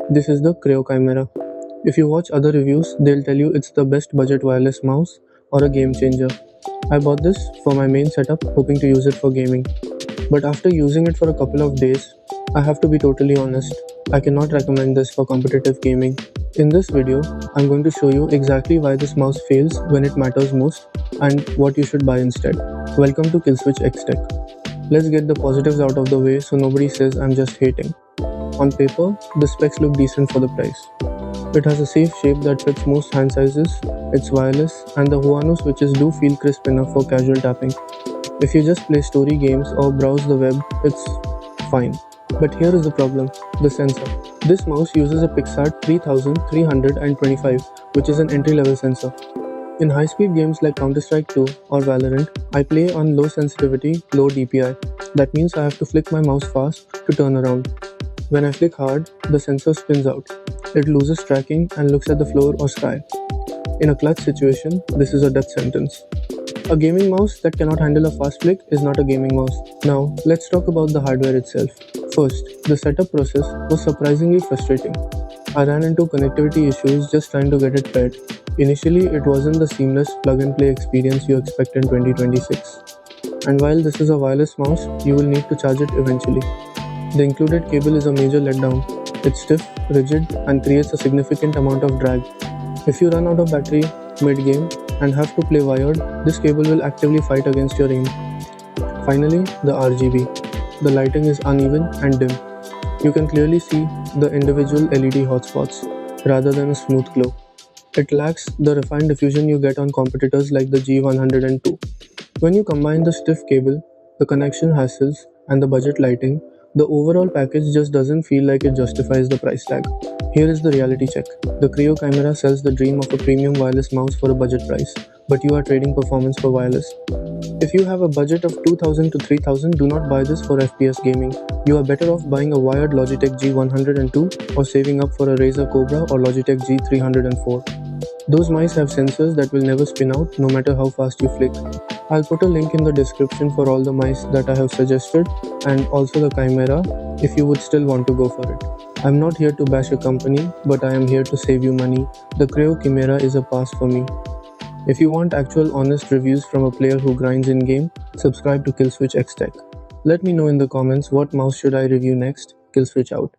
This is the Kreo Chimera. If you watch other reviews, they'll tell you it's the best budget wireless mouse or a game changer. I bought this for my main setup, hoping to use it for gaming. But after using it for a couple of days, I have to be totally honest. I cannot recommend this for competitive gaming. In this video, I'm going to show you exactly why this mouse fails when it matters most and what you should buy instead. Welcome to Killswitch X Tech. Let's get the positives out of the way so nobody says I'm just hating. On paper, the specs look decent for the price. It has a safe shape that fits most hand sizes, it's wireless, and the Huano switches do feel crisp enough for casual tapping. If you just play story games or browse the web, it's fine. But here is the problem, the sensor. This mouse uses a Pixart 3325, which is an entry-level sensor. In high-speed games like Counter-Strike 2 or Valorant, I play on low sensitivity, low DPI. That means I have to flick my mouse fast to turn around. When I flick hard, the sensor spins out. It loses tracking and looks at the floor or sky. In a clutch situation, this is a death sentence. A gaming mouse that cannot handle a fast flick is not a gaming mouse. Now, let's talk about the hardware itself. First, the setup process was surprisingly frustrating. I ran into connectivity issues just trying to get it paired. Initially, it wasn't the seamless plug-and-play experience you expect in 2026. And while this is a wireless mouse, you will need to charge it eventually. The included cable is a major letdown. It's stiff, rigid, and creates a significant amount of drag. If you run out of battery mid-game and have to play wired, this cable will actively fight against your aim. Finally, the RGB. The lighting is uneven and dim. You can clearly see the individual LED hotspots rather than a smooth glow. It lacks the refined diffusion you get on competitors like the G102. When you combine the stiff cable, the connection hassles, and the budget lighting, the overall package just doesn't feel like it justifies the price tag. Here is the reality check. The Kreo Chimera sells the dream of a premium wireless mouse for a budget price, but you are trading performance for wireless. If you have a budget of 2000 to 3000, do not buy this for FPS gaming. You are better off buying a wired Logitech G102 or saving up for a Razer Cobra or Logitech G304. Those mice have sensors that will never spin out no matter how fast you flick. I'll put a link in the description for all the mice that I have suggested and also the Chimera if you would still want to go for it. I'm not here to bash a company, but I am here to save you money. The Kreo Chimera is a pass for me. If you want actual honest reviews from a player who grinds in-game, subscribe to Killswitch X Tech. Let me know in the comments what mouse should I review next. Killswitch out.